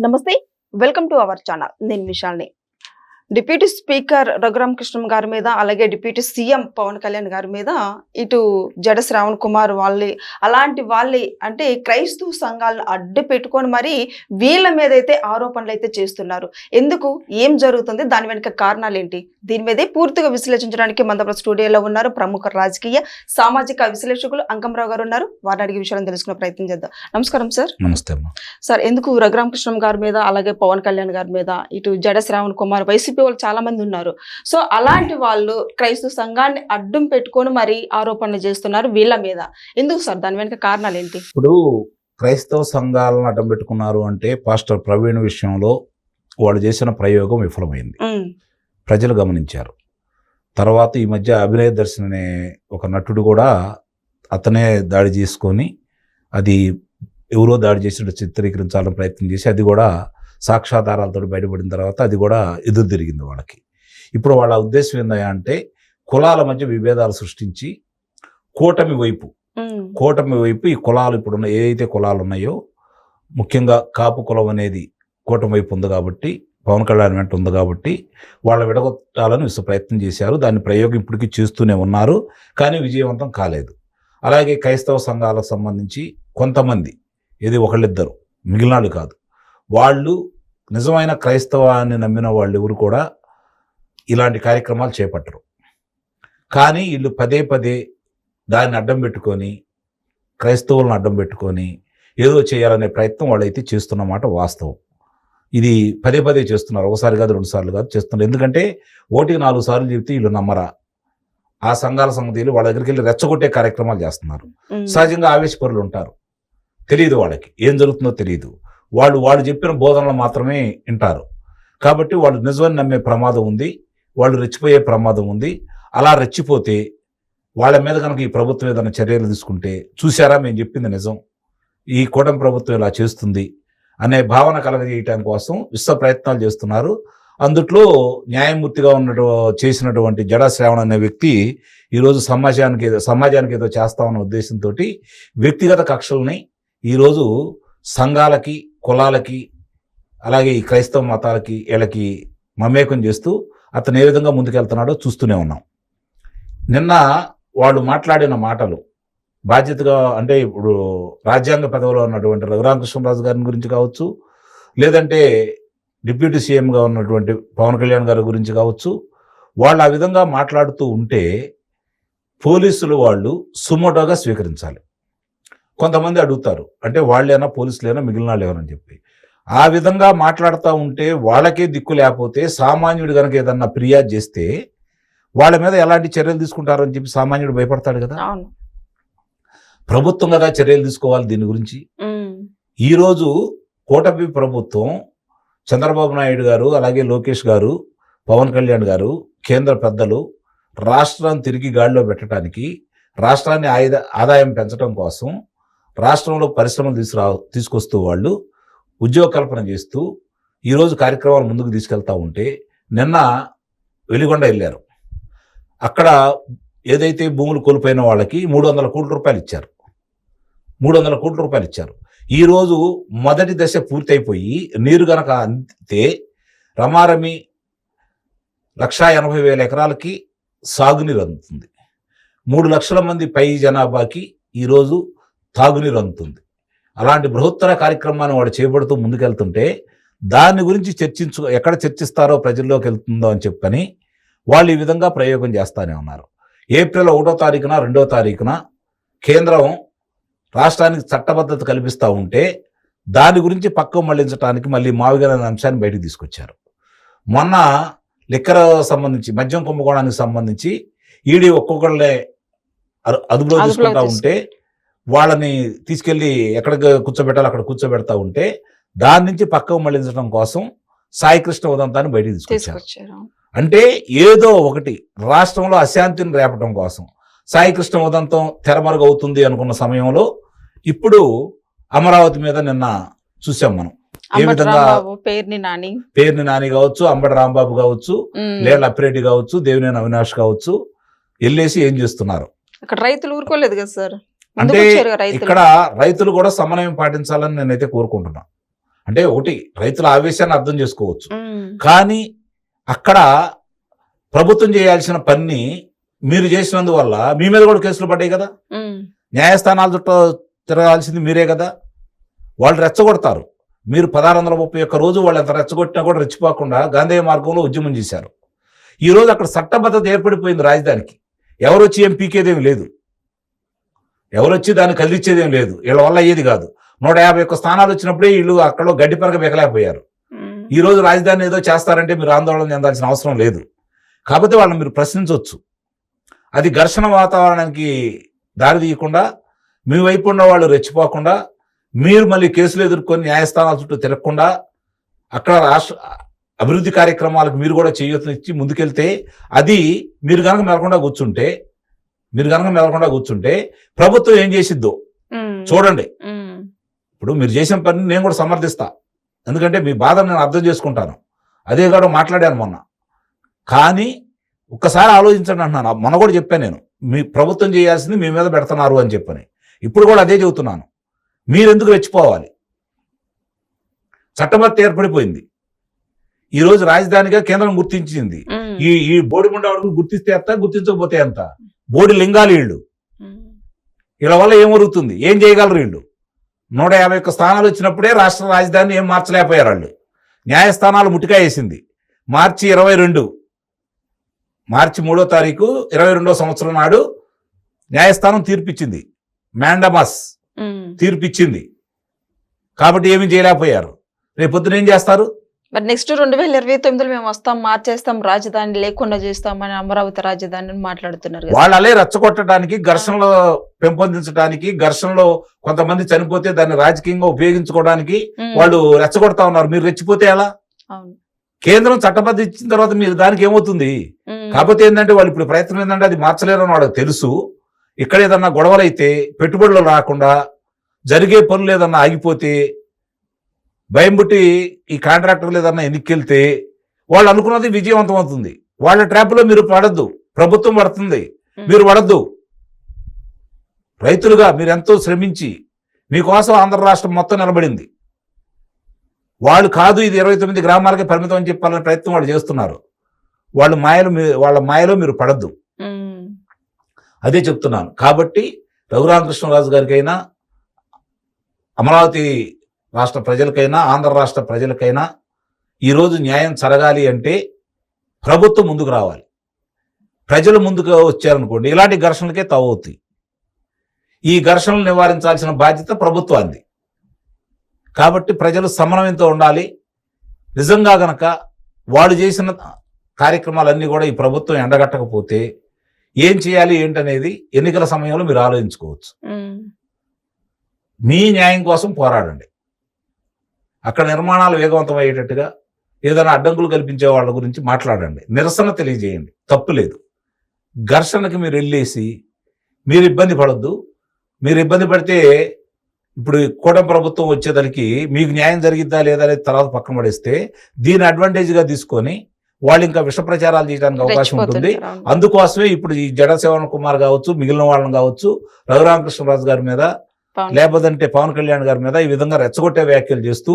నమస్తే. Welcome to our channel. నేను విశాల్ని. Deputy speaker Raghuramakrishnam గారి మీద, అలాగే డిప్యూటీ సీఎం పవన్ కళ్యాణ్ గారి మీద ఇటు జడ శ్రావణ్ కుమార్ అలాంటి అంటే క్రైస్తవ సంఘాలను అడ్డు పెట్టుకొని మరి వీళ్ళ మీద అయితే ఆరోపణలు అయితే చేస్తున్నారు. ఎందుకు, ఏం జరుగుతుంది, దాని వెనుక కారణాలు ఏంటి, దీని మీదే పూర్తిగా విశ్లేషించడానికి మన స్టూడియోలో ఉన్నారు ప్రముఖ రాజకీయ సామాజిక విశ్లేషకులు అంకంరావు గారు ఉన్నారు. వారిని అడిగే విషయాలను తెలుసుకునే ప్రయత్నం చేద్దాం. నమస్కారం సార్. నమస్తే సార్. ఎందుకు రఘురామకృష్ణం గారి మీద, అలాగే పవన్ కళ్యాణ్ గారి మీద, ఇటు జడ శ్రావణ్ కుమార్, వైసీపీ వాళ్ళు చాలా మంది ఉన్నారు. సో అలాంటి వాళ్ళు క్రైస్తవ సంఘాన్ని అడ్డం పెట్టుకొని మరి ఆరోపణలు చేస్తున్నారు వీళ్ళ మీద. ఎందుకు సార్, దాని వెనుక కారణాలు ఏంటి? ఇప్పుడు క్రైస్తవ సంఘాలను అడ్డం పెట్టుకున్నారు అంటే పాస్టర్ ప్రవీణ్ విషయంలో వాళ్ళు చేసిన ప్రయోగం విఫలమైంది, ప్రజలు గమనించారు. తర్వాత ఈ మధ్య అభినయ దర్శన్ అనే ఒక నటుడు కూడా అతనే దాడి చేసుకొని అది ఎవరో దాడి చేసినట్టు చిత్రీకరించాలని ప్రయత్నం చేసి అది కూడా సాక్ష్యాధారాలతో బయటపడిన తర్వాత అది కూడా ఎదురు తిరిగింది వాళ్ళకి. ఇప్పుడు వాళ్ళ ఉద్దేశం ఏంటంటే కులాల మధ్య విభేదాలు సృష్టించి కూటమి వైపు ఈ కులాలు ఇప్పుడున్న ఏదైతే కులాలు ఉన్నాయో, ముఖ్యంగా కాపు కులం అనేది కూటమి వైపు ఉంది కాబట్టి, పవన్ కళ్యాణ్ వెంట ఉంది కాబట్టి వాళ్ళ విడగొట్టాలని ప్రయత్నం చేశారు. దాని ప్రయోగం ఇప్పటికీ చేస్తూనే ఉన్నారు, కానీ విజయవంతం కాలేదు. అలాగే క్రైస్తవ సంఘాలకు సంబంధించి కొంతమంది, ఇది ఒకళ్ళిద్దరు, మిగిలినాళ్ళు కాదు, వాళ్ళు నిజమైన క్రైస్తవాన్ని నమ్మిన వాళ్ళు ఎవరు కూడా ఇలాంటి కార్యక్రమాలు చేపట్టరు. కానీ వీళ్ళు పదే పదే దాన్ని అడ్డం పెట్టుకొని, క్రైస్తవులను అడ్డం పెట్టుకొని ఏదో చేయాలనే ప్రయత్నం వాళ్ళైతే చేస్తున్నమాట వాస్తవం. ఇది పదే పదే చేస్తున్నారు, ఒకసారి కాదు, 2 సార్లు కాదు చేస్తున్నారు. ఎందుకంటే 1-4 సార్లు చెబితే వీళ్ళు నమ్మరా. ఆ సంఘాల సంగతిలు వాళ్ళ దగ్గరికి వెళ్ళి రెచ్చగొట్టే కార్యక్రమాలు చేస్తున్నారు. సహజంగా ఆవేశపరులు ఉంటారు, తెలియదు, వాళ్ళకి ఏం జరుగుతుందో తెలియదు. వాళ్ళు చెప్పిన బోధనలు మాత్రమే వింటారు. కాబట్టి వాళ్ళు నిజమని నమ్మే ప్రమాదం ఉంది, వాళ్ళు రెచ్చిపోయే ప్రమాదం ఉంది. అలా రెచ్చిపోతే వాళ్ళ మీద కనుక ఈ ప్రభుత్వం ఏదైనా చర్యలు తీసుకుంటే, చూసారా మేము చెప్పింది నిజం, ఈ కూటమి ప్రభుత్వం ఇలా చేస్తుంది అనే భావన కలగజేయటం కోసం ప్రయత్నాలు చేస్తున్నారు. అందుట్లో న్యాయమూర్తిగా చేసినటువంటి జడ శ్రావణ్ అనే వ్యక్తి ఈరోజు సమాజానికి ఏదో చేస్తామన్న ఉద్దేశంతో వ్యక్తిగత కక్షల్ని ఈరోజు సంఘాలకి, కులాలకి, అలాగే ఈ క్రైస్తవ మతాలకి వీళ్ళకి మమేకం చేస్తూ అతను ఏ విధంగా ముందుకెళ్తున్నాడో చూస్తూనే ఉన్నాం. నిన్న వాళ్ళు మాట్లాడిన మాటలు బాధ్యతగా, అంటే ఇప్పుడు రాజ్యాంగ పదవిలో ఉన్నటువంటి రఘురామకృష్ణరాజు గారి గురించి కావచ్చు, లేదంటే డిప్యూటీ సీఎంగా ఉన్నటువంటి పవన్ కళ్యాణ్ గారి గురించి కావచ్చు, వాళ్ళు ఆ విధంగా మాట్లాడుతూ ఉంటే పోలీసులు వాళ్ళు సుమోటోగా స్వీకరించాలి. కొంతమంది అడుగుతారు, అంటే వాళ్ళేనా పోలీసులేనా మిగిలిన వాళ్ళు ఏమని చెప్పి. ఆ విధంగా మాట్లాడుతూ ఉంటే వాళ్ళకే దిక్కు లేకపోతే సామాన్యుడు కనుక ఏదన్నా ఫిర్యాదు చేస్తే వాళ్ళ మీద ఎలాంటి చర్యలు తీసుకుంటారని చెప్పి సామాన్యుడు భయపడతాడు కదా. ప్రభుత్వం కదా చర్యలు తీసుకోవాలి దీని గురించి. ఈరోజు కూటమి ప్రభుత్వం, చంద్రబాబు నాయుడు గారు, అలాగే లోకేష్ గారు, పవన్ కళ్యాణ్ గారు, కేంద్ర పెద్దలు రాష్ట్రాన్ని తిరిగి గాడిలో పెట్టడానికి, రాష్ట్రాన్ని ఆదాయం పెంచడం కోసం రాష్ట్రంలో పరిశ్రమలు తీసుకొస్తూ వాళ్ళు ఉద్యోగ కల్పన చేస్తూ ఈరోజు కార్యక్రమాలు ముందుకు తీసుకెళ్తా ఉంటే, నిన్న వెలిగొండ వెళ్ళారు. అక్కడ ఏదైతే భూములు కోల్పోయిన వాళ్ళకి 300 కోట్ల రూపాయలు ఇచ్చారు. 300 కోట్ల రూపాయలు ఇచ్చారు. ఈరోజు మొదటి దశ పూర్తయిపోయి నీరు గనక అందితే రమారమి 1,80,000 ఎకరాలకి సాగునీరు అందుతుంది. 3 లక్షల మంది పై జనాభాకి ఈరోజు తాగునీరు అందుతుంది. అలాంటి బృహత్తర కార్యక్రమాన్ని వాడు చేపడుతూ ముందుకెళ్తుంటే దాని గురించి ఎక్కడ చర్చిస్తారో ప్రజల్లోకి వెళ్తుందో అని చెప్పని వాళ్ళు ఈ విధంగా ప్రయోగం చేస్తానే ఉన్నారు. ఏప్రిల్ 1వ తారీఖున 2వ తారీఖున కేంద్రం రాష్ట్రానికి చట్టబద్ధత కల్పిస్తూ ఉంటే దాని గురించి పక్కకు మళ్లించడానికి మళ్ళీ మావిగల అంశాన్ని బయటకు తీసుకొచ్చారు. మొన్న లిక్కర్ సంబంధించి, మద్యం కుంభకోణానికి సంబంధించి ఈడీ ఒక్కొక్కళ్ళే అదుపులో తీసుకుంటా ఉంటే వాళ్ళని తీసుకెళ్లి ఎక్కడ కూర్చోబెట్టాలో అక్కడ కూర్చోబెడతా ఉంటే దాని నుంచి పక్కకు మళ్లించడం కోసం సాయికృష్ణ ఉదంతాన్ని బయటకు తీసుకొచ్చారు. అంటే ఏదో ఒకటి రాష్ట్రంలో అశాంతిని రేపడం కోసం సాయికృష్ణ ఉదంతం తెరమరుగవుతుంది అనుకున్న సమయంలో ఇప్పుడు అమరావతి మీద నిన్న చూసాం మనం. ఏ విధంగా పేర్ని నాని కావచ్చు, అంబటి రాంబాబు కావచ్చు, లేళ్ల అప్పిరెడ్డి కావచ్చు, దేవినేని అవినాష్ కావచ్చు, వెళ్ళేసి ఏం చేస్తున్నారు. అక్కడ రైతులు ఊరుకోలేదు కదా సార్. అంటే ఇక్కడ రైతులు కూడా సమన్వయం పాటించాలని నేనైతే కోరుకుంటున్నా. అంటే ఒకటి రైతుల ఆవేశాన్ని అర్థం చేసుకోవచ్చు, కానీ అక్కడ ప్రభుత్వం చేయాల్సిన పని మీరు చేసినందువల్ల మీ మీద కూడా కేసులు పడ్డాయి కదా, న్యాయస్థానాల చుట్టూ తిరగాల్సింది మీరే కదా. వాళ్ళు రెచ్చగొడతారు. మీరు 1631 రోజు వాళ్ళు ఎంత రెచ్చగొట్టినా కూడా రెచ్చిపోకుండా గాంధీ మార్గంలో ఉద్యమం చేశారు. ఈరోజు అక్కడ చట్టబద్ధత ఏర్పడిపోయింది రాజధానికి. ఎవరు వచ్చి ఏం పీకేదేం లేదు, ఎవరు వచ్చి దాన్ని కదిలిచ్చేదేం లేదు, వీళ్ళ వల్ల అయ్యేది కాదు. 151 స్థానాలు వచ్చినప్పుడే వీళ్ళు అక్కడ గడ్డి పరగ బెగలేకపోయారు. ఈ రోజు రాజధాని ఏదో చేస్తారంటే మీరు ఆందోళన చెందాల్సిన అవసరం లేదు. కాకపోతే వాళ్ళని మీరు ప్రశ్నించవచ్చు. అది ఘర్షణ వాతావరణానికి దారి తీయకుండా మీ వైపు ఉన్న వాళ్ళు రెచ్చిపోకుండా మీరు మళ్ళీ కేసులు ఎదుర్కొని న్యాయస్థానాల చుట్టూ తిరగకుండా అక్కడ రాష్ట్ర అభివృద్ధి కార్యక్రమాలకు మీరు కూడా చేయూతనిచ్చి ముందుకెళ్తే, అది మీరు కనుక మెలకుండా కూర్చుంటే ప్రభుత్వం ఏం చేసిద్దో చూడండి. ఇప్పుడు మీరు చేసిన పని నేను కూడా సమర్థిస్తా, ఎందుకంటే మీ బాధను నేను అర్థం చేసుకుంటాను. అదే కాదు మాట్లాడాను మొన్న. కానీ ఒక్కసారి ఆలోచించండి అంటున్నాను. మొన్న కూడా చెప్పాను నేను, మీ ప్రభుత్వం చేయాల్సింది మీ మీద పెడుతున్నారు అని చెప్పని. ఇప్పుడు కూడా అదే చెబుతున్నాను. మీరెందుకు రెచ్చిపోవాలి? చట్టబద్ధత ఏర్పడిపోయింది. ఈరోజు రాజధానిగా కేంద్రం గుర్తించింది. ఈ బోడిముండ వరకు గుర్తిస్తే ఎంత, గుర్తించకపోతే ఎంత? బోడి లింగాలు వీళ్ళు. వీళ్ళ వల్ల ఏమరుగుతుంది? ఏం చేయగలరు వీళ్ళు? 151 స్థానాలు వచ్చినప్పుడే రాష్ట్ర రాజధాని ఏం మార్చలేకపోయారు వాళ్ళు. న్యాయస్థానాలు ముట్టిగా వేసింది. మార్చి 3వ తారీఖు 22వ సంవత్సరం నాడు న్యాయస్థానం తీర్పిచ్చింది. మ్యాండమస్ తీర్పిచ్చింది. కాబట్టి ఏమీ చేయలేకపోయారు. రేపొద్దున ఏం చేస్తారు? మరి నెక్స్ట్ 2029లో మేము వస్తాం, మార్చేస్తాం, రాజధాని లేకుండా చేస్తామని అమరావతి రాజధాని మాట్లాడుతున్నారు. వాళ్ళు అలే రెచ్చగొట్టడానికి, ఘర్షణలో పెంపొందించడానికి, ఘర్షణలో కొంతమంది చనిపోతే దాన్ని రాజకీయంగా ఉపయోగించుకోవడానికి వాళ్ళు రెచ్చగొడతా ఉన్నారు. మీరు రెచ్చిపోతే ఎలా? కేంద్రం చట్టబద్ధ ఇచ్చిన తర్వాత మీరు దానికి ఏమవుతుంది? కాకపోతే ఏంటంటే వాళ్ళు ఇప్పుడు ప్రయత్నం ఏంటంటే అది మార్చలేరని వాళ్ళకి తెలుసు. ఇక్కడ ఏదన్నా గొడవలు అయితే, పెట్టుబడులు రాకుండా, జరిగే పనులు ఏదన్నా ఆగిపోతే, భయం పుట్టి ఈ కాంట్రాక్టర్లు ఏదన్నా ఎన్నికెళ్తే వాళ్ళు అనుకున్నది విజయవంతం అవుతుంది. వాళ్ళ ట్రాప్లో మీరు పడద్దు. ప్రభుత్వం పడుతుంది, మీరు పడద్దు. రైతులుగా మీరు ఎంతో శ్రమించి మీకోసం ఆంధ్ర రాష్ట్రం మొత్తం నిలబడింది. వాళ్ళు కాదు ఇది 29 గ్రామాలకే పరిమితం అని చెప్పాలనే ప్రయత్నం వాళ్ళు చేస్తున్నారు. వాళ్ళ మాయలో మీరు పడద్దు. అదే చెప్తున్నాను. కాబట్టి రఘురామకృష్ణరాజు గారికైనా, అమరావతి రాష్ట్ర ప్రజలకైనా, ఆంధ్ర రాష్ట్ర ప్రజలకైనా ఈరోజు న్యాయం జరగాలి అంటే ప్రభుత్వం ముందుకు రావాలి. ప్రజలు ముందుకు వచ్చారనుకోండి, ఇలాంటి ఘర్షణలకే తావవుతాయి. ఈ ఘర్షణలు నివారించాల్సిన బాధ్యత ప్రభుత్వాన్ని. కాబట్టి ప్రజలు సమన్వయంతో ఉండాలి. నిజంగా గనక వాళ్ళు చేసిన కార్యక్రమాలన్నీ కూడా ఈ ప్రభుత్వం ఎండగట్టకపోతే ఏం చేయాలి ఏంటనేది ఎన్నికల సమయంలో మీరు ఆలోచించుకోవచ్చు. మీ న్యాయం కోసం పోరాడండి. అక్కడ నిర్మాణాలు వేగవంతం అయ్యేటట్టుగా ఏదైనా అడ్డంకులు కల్పించే వాళ్ళ గురించి మాట్లాడండి, నిరసన తెలియజేయండి, తప్పు లేదు. ఘర్షణకి మీరు వెళ్ళేసి మీరు ఇబ్బంది పడొద్దు. మీరు ఇబ్బంది పడితే ఇప్పుడు కూటమి ప్రభుత్వం వచ్చేదానికి మీకు న్యాయం జరిగిద్దా లేదా అనేది తర్వాత పక్కన పడేస్తే దీని అడ్వాంటేజ్గా తీసుకొని వాళ్ళు ఇంకా విష ప్రచారాలు చేయడానికి అవకాశం ఉంటుంది. అందుకోసమే ఇప్పుడు ఈ జడ శ్రవణ్ కుమార్ కావచ్చు, మిగిలిన వాళ్ళని కావచ్చు, రఘురామకృష్ణరాజు గారి మీద లేకపోతే పవన్ కళ్యాణ్ గారి మీద ఈ విధంగా రెచ్చగొట్టే వ్యాఖ్యలు చేస్తూ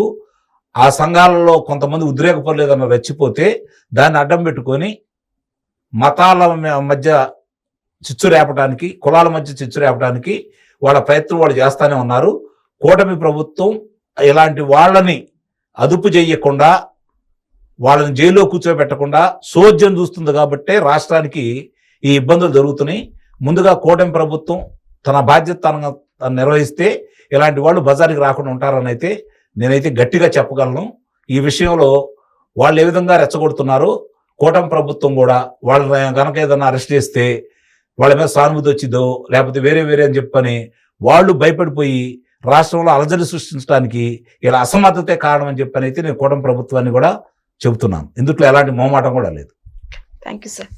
ఆ సంఘాలలో కొంతమంది ఉద్రేకపరులు ఏదన్నా రెచ్చిపోతే దాన్ని అడ్డం పెట్టుకొని మతాల మధ్య చిచ్చు రేపడానికి, కులాల మధ్య చిచ్చు రేపడానికి వాళ్ళ ప్రయత్నం వాళ్ళు చేస్తానే ఉన్నారు. కూటమి ప్రభుత్వం ఇలాంటి వాళ్ళని అదుపు చేయకుండా, వాళ్ళని జైల్లో కూర్చోబెట్టకుండా సోద్యం చూస్తుంది. కాబట్టే రాష్ట్రానికి ఈ ఇబ్బందులు జరుగుతున్నాయి. ముందుగా కూటమి ప్రభుత్వం తన బాధ్యత నిర్వహిస్తే ఇలాంటి వాళ్ళు బజారుకి రాకుండా ఉంటారని అయితే నేనైతే గట్టిగా చెప్పగలను. ఈ విషయంలో వాళ్ళు ఏ విధంగా రెచ్చగొడుతున్నారో కూటమి ప్రభుత్వం కూడా వాళ్ళని కనుక ఏదన్నా అరెస్ట్ చేస్తే వాళ్ళ మీద సానుభూతి వచ్చిందో లేకపోతే వేరే అని చెప్పని వాళ్ళు భయపడిపోయి రాష్ట్రంలో అలజడి సృష్టించడానికి ఇలా అసమర్థతే కారణం అని చెప్పని అయితే నేను కూటమి ప్రభుత్వాన్ని కూడా చెబుతున్నాను. ఇందులో ఎలాంటి మొహమాటం కూడా లేదు. Thank you sir.